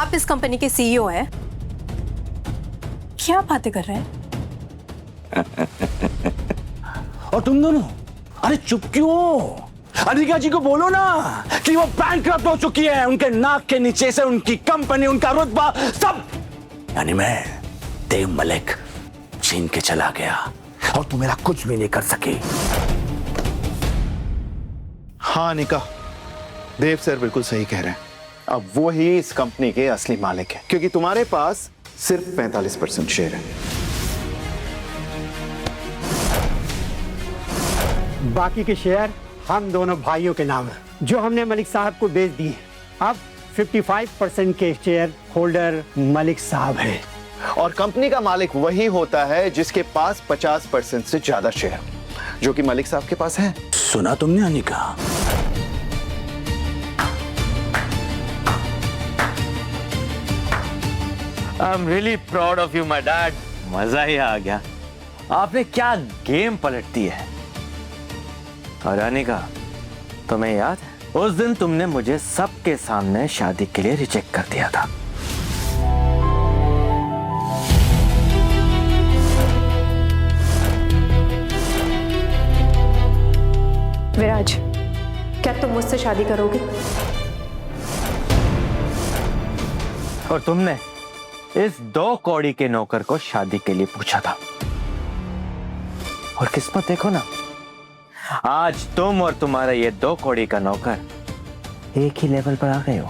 आप इस कंपनी के सीईओ हैं? क्या बातें कर रहे हैं? और तुम दोनों, अरे चुप क्यों? अनिका जी को बोलो ना कि वो बैंकक्रप्ट हो चुकी है। उनके नाक के नीचे से उनकी कंपनी, उनका रुतबा, सब, यानी मैं देव मलिक छीन के चला गया और तू मेरा कुछ भी नहीं कर सकी। हाँ अनिका, देव सर बिल्कुल सही कह रहे हैं। अब वो ही इस कंपनी के असली मालिक है, क्योंकि तुम्हारे पास सिर्फ 45% शेयर है। बाकी के शेयर हम दोनों भाइयों के नाम है, जो हमने मलिक साहब को बेच दिए। अब 55% के शेयर होल्डर मलिक साहब है। और कंपनी का मालिक वही होता है जिसके पास 50% से ज्यादा शेयर, जो कि मलिक साहब के पास है। सुना तुमने Anika? I'm really proud of you, my dad. मजा ही आ गया। आपने क्या गेम पलट दी है। और अनिका, तुम्हें याद है उस दिन तुमने मुझे सबके सामने शादी के लिए रिजेक्ट कर दिया था। विराज, क्या तुम मुझसे शादी करोगे? और तुमने इस 2 कौड़ी के नौकर को शादी के लिए पूछा था। और किस्मत देखो ना, आज तुम और तुम्हारा ये 2 कौड़ी का नौकर एक ही लेवल पर आ गए हो।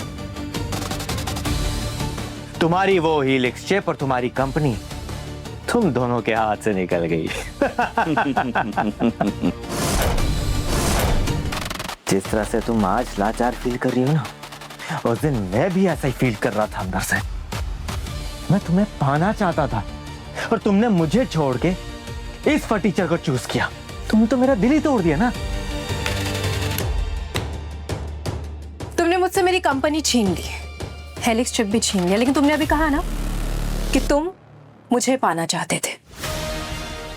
तुम्हारी वो हील एक्सचेंज और तुम्हारी कंपनी तुम दोनों के हाथ से निकल गई। जिस तरह से तुम आज लाचार फील कर रही हो ना, उस दिन मैं भी ऐसा ही फील कर रहा था अंदर से। मैं तुम्हें पाना चाहता था और तुमने मुझे छोड़ के इस फटीचर को चूज किया। तुमने तो मेरा दिल ही तोड़ दिया ना। तुमने मुझसे मेरी कंपनी छीन ली, हेलिक्स चिप भी छीन लिया, लेकिन तुमने अभी कहा ना कि तुम मुझे पाना चाहते थे।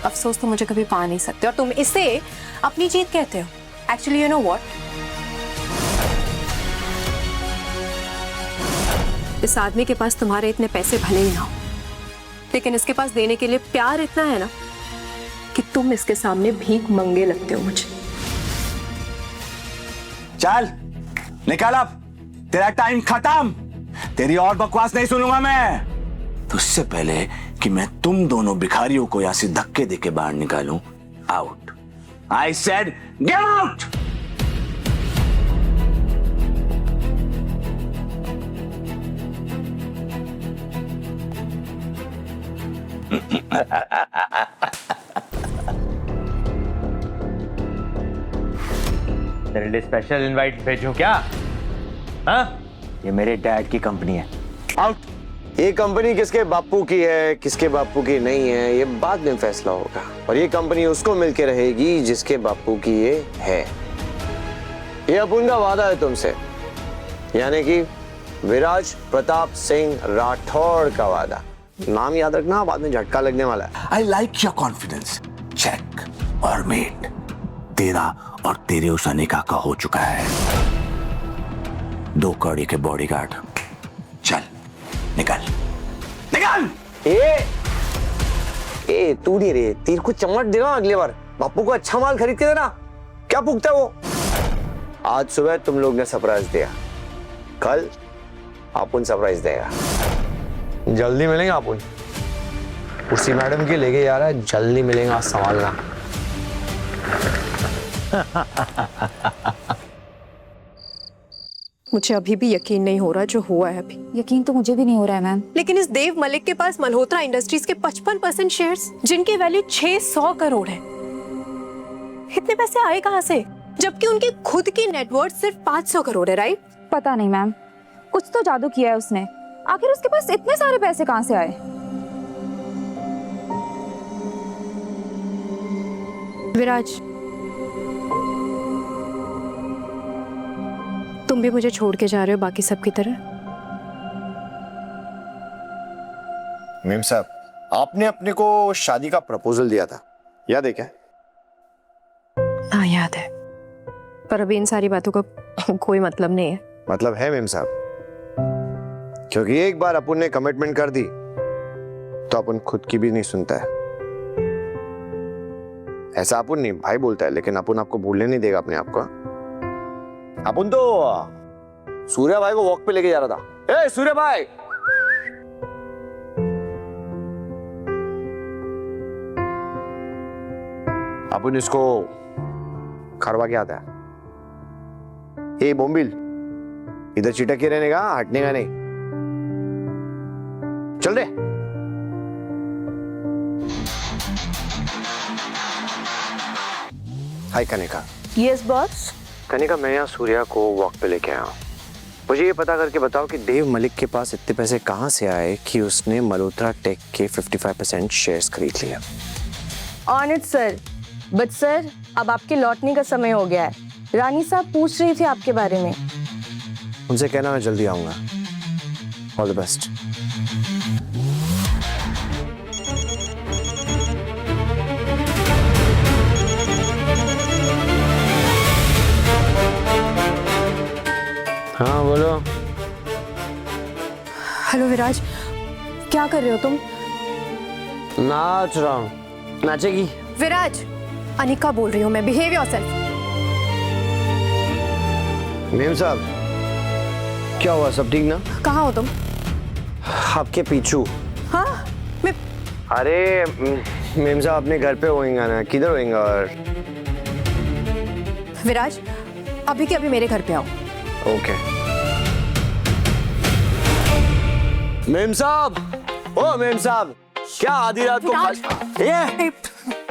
अफसोस, तुम मुझे कभी पा नहीं सकते और तुम इसे अपनी जीत कहते हो। एक्चुअली यू नो व्हाट, इस आदमी के पास तुम्हारे इतने पैसे भले ही ना हो, लेकिन इसके पास देने के लिए प्यार इतना है ना कि तुम इसके सामने भीख मंगे लगते हो मुझे। चल निकल, अब तेरा टाइम खत्म। तेरी और बकवास नहीं सुनूंगा मैं। तो उससे पहले कि मैं तुम दोनों भिखारियों को यहां से धक्के देके बाहर निकालूं, out. I said get out. तेरे लिए स्पेशल इनवाइट भेजूं क्या? हाँ? ये मेरे डैड की कंपनी है। आउट। ये कंपनी किसके बापू की है, किसके बापू की नहीं है, ये बाद में फैसला होगा। और ये कंपनी उसको मिलके रहेगी जिसके बापू की ये है। ये अपन का वादा है तुमसे, यानी कि विराज प्रताप सिंह राठौड़ का वादा। नाम याद रखना, बाद में झटका लगने वाला है। I like your confidence. Check और मेट, तेरा और तेरे उस अनिका का हो चुका है। 2 कौड़ी के बॉडीगार्ड, चल निकल निकल। ए तू नहीं रे, तीर को चमट देना अगली बार। बापू को अच्छा माल खरीद के देना। क्या पूछता है वो? आज सुबह तुम लोग ने सरप्राइज दिया, कल अपुन सरप्राइज देगा। जल्दी मिलेंगे अपुन। उसी मैडम के लेके जा रहा है, जल्दी मिलेंगे, आज संभालना। मुझे अभी भी यकीन नहीं हो रहा जो हुआ है अभी। यकीन तो मुझे भी नहीं हो रहा है मैम। लेकिन इस देव मलिक के पास मल्होत्रा इंडस्ट्रीज के 55% शेयर्स, जिनकी वैल्यू 600 करोड़ है, इतने पैसे आए कहां से? जबकि उनकी खुद की नेटवर्थ सिर्फ 500 करोड़ है, राइट? पता नहीं मैम, कुछ तो जादू किया है उसने। आखिर उसके पास इतने सारे पैसे कहां से आए? विराज, तुम भी मुझे छोड़ के जा रहे हो बाकी सब की तरह? मेम साहब, आपने अपने को शादी का प्रपोजल दिया था, याद है क्या? हाँ याद है, पर अभी इन सारी बातों का कोई मतलब नहीं है। मतलब है मेम साहब। क्योंकि एक बार अपुन ने कमिटमेंट कर दी तो अपन खुद की भी नहीं सुनता है। ऐसा अपुन नहीं, भाई बोलता है, लेकिन अपुन आपको भूलने नहीं देगा अपने आप को। अपुन तो सूर्या भाई को वॉक पे लेके जा रहा था। ए सूर्या भाई, अपुन इसको खड़वा के आता है। ए बोम्बिल, इधर चिटक के रहने का, हटने का नहीं। चल दे। Hi Kanika. Yes boss. Kanika, मैं यहाँ सूर्या को वॉक पे लेके आया हूँ। मुझे ये पता करके बताओ कि देव मलिक के पास इतने पैसे कहाँ से आए कि उसने मल्होत्रा टेक के 55% शेयर्स खरीद लिया। On it sir, but sir अब आपके लौटने का समय हो गया है। रानी साहब पूछ रही थी आपके बारे में। उनसे कहना मैं जल्दी आऊंगा। All the best. हाँ बोलो। हेलो विराज, क्या कर रहे हो तुम? नाच रहा हूँ। नाचेगी? विराज, अनिका बोल रही हूँ मैं, बिहेव योरसेल्फ। मेम साहब, क्या हुआ? सब ठीक ना? कहाँ हो तुम? आपके पीछू। हाँ मैं अरे मेम साहब अपने घर पे होएंगे ना, किधर होएंगे? और विराज, अभी के अभी मेरे घर पे आओ। ओके। मेम साहब, ओ मेम साहब, क्या आधी रात को ये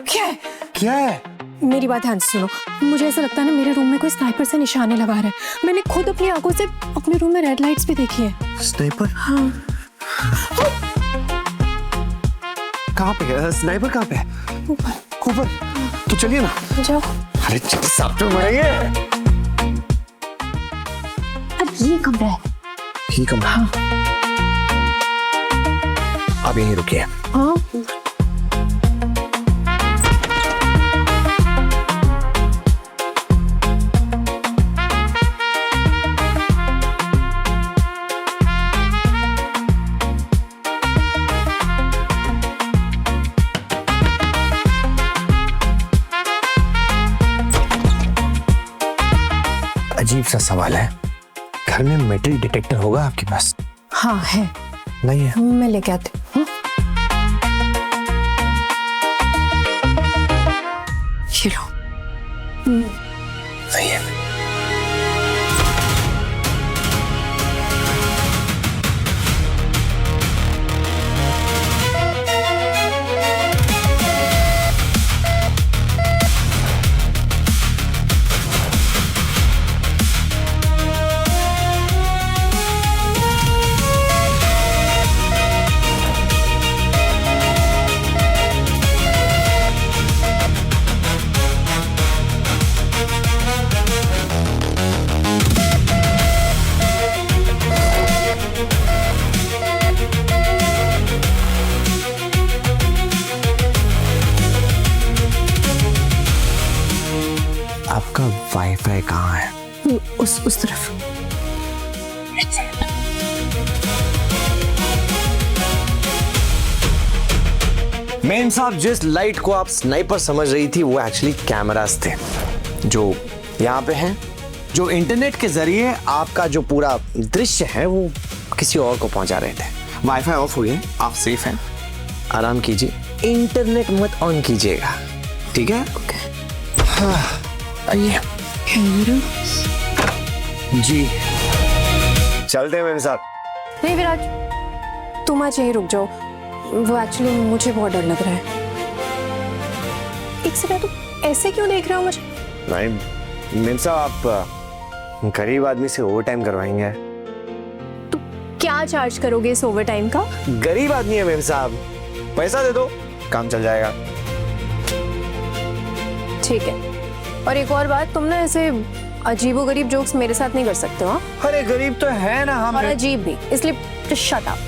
क्या है? क्या है? मेरी बात ध्यान से सुनो। मुझे ऐसा लगता है ना मेरे रूम में कोई स्नाइपर से निशाने लगा रहा है। मैंने खुद अपनी आंखों से अपने रूम में रेड लाइट्स भी देखी है। स्नाइपर? हाँ। कहाँ पे है स्नाइपर? कहाँ पे है? ऊपर। तो चलिए ना। जाओ। अरे चल, साथ में मरेंगे। अब ये कमरा है। ये कमरा? हाँ। आप यहीं रुकिए। हाँ। अजीब सा सवाल है, घर में मेटल डिटेक्टर होगा आपके पास? हाँ है। नहीं है? मैं लेके आती हूँ। ये लो। नहीं है। आपका वाईफाई कहाँ है? उस तरफ। मेम साहब, जिस लाइट को आप स्नाइपर समझ रही थी वो एक्चुअली कैमरास थे जो यहाँ पे हैं, जो इंटरनेट के जरिए आपका जो पूरा दृश्य है वो किसी और को पहुंचा रहे थे। वाईफाई ऑफ हो गया, आप सेफ हैं, आराम कीजिए, इंटरनेट मत ऑन कीजिएगा, ठीक है? हाँ, आइए जी। चलते हैं मेम साहब। नहीं विराज, तुम आज यहीं रुक जाओ। वो एक्चुअली मुझे बहुत डर लग रहा है। एक सेकंड, तुम ऐसे क्यों देख रहे हो मुझे? नहीं मेम साहब, आप गरीब आदमी से ओवर टाइम करवाएंगे? तुम क्या चार्ज करोगे इस ओवर टाइम का? गरीब आदमी है मेम साहब, पैसा दे दो, काम चल जाएगा। ठीक है। और एक और बात, तुम ना ऐसे अजीबोगरीब जोक्स मेरे साथ नहीं कर सकते हो। अरे गरीब तो है ना हम, और अजीब भी, इसलिए just shut up।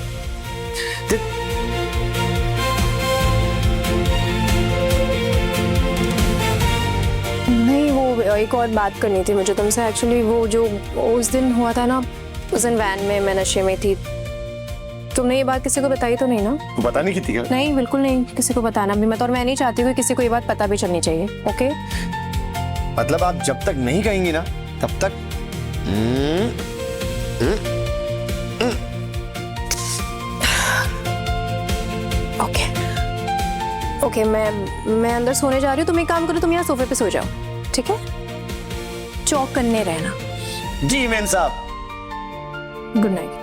नहीं, वो एक और बात करनी थी मुझे तुमसे एक्चुअली। वो जो उस दिन हुआ था ना, उस दिन वैन में मैं नशे में थी, तुमने ये बात किसी को बताई तो नहीं ना? बताने की थी क्या? नहीं, बिल्कुल नहीं, किसी को बताना भी मत, और मैं नहीं चाहती हूँ कि किसी को ये बात पता भी चलनी चाहिए। ओके? मतलब आप जब तक नहीं कहेंगी ना तब तक ओके ओके, मैं अंदर सोने जा रही हूँ। तुम एक काम करो, तुम यहाँ सोफे पे सो जाओ, ठीक है? चौक करने रहना। जी मेम साहब। Good night.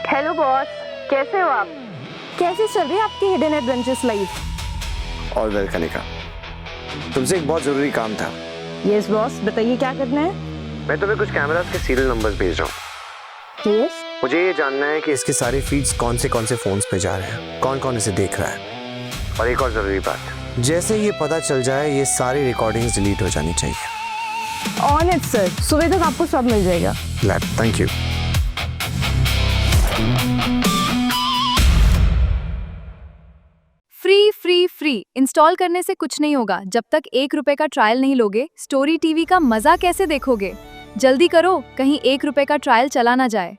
हेलो बॉस, कैसे हो आप? कैसे चल रही है आपकी हिडन एडवेंचर्स लाइफ? और वेल कनिका, तुमसे एक बहुत जरूरी काम था। यस बॉस, बताइए क्या करना है? मैं तुम्हें कुछ कैमरास के सीरियल नंबर्स भेज रहा हूँ। यस। मुझे ये जानना है कि इसके सारे फीड्स कौन से फोन्स पे जा रहे हैं, कौन कौन इसे देख रहा है। और एक और जरूरी बात, जैसे ये पता चल जाए ये सारी रिकॉर्डिंग्स डिलीट हो जानी चाहिए। ऑन इट सर, सुबह तक आपको सब मिल जाएगा। Thank you. फ्री इंस्टॉल करने से कुछ नहीं होगा जब तक 1 रुपए का ट्रायल नहीं लोगे। स्टोरी टीवी का मजा कैसे देखोगे? जल्दी करो, कहीं 1 रुपए का ट्रायल चला ना जाए।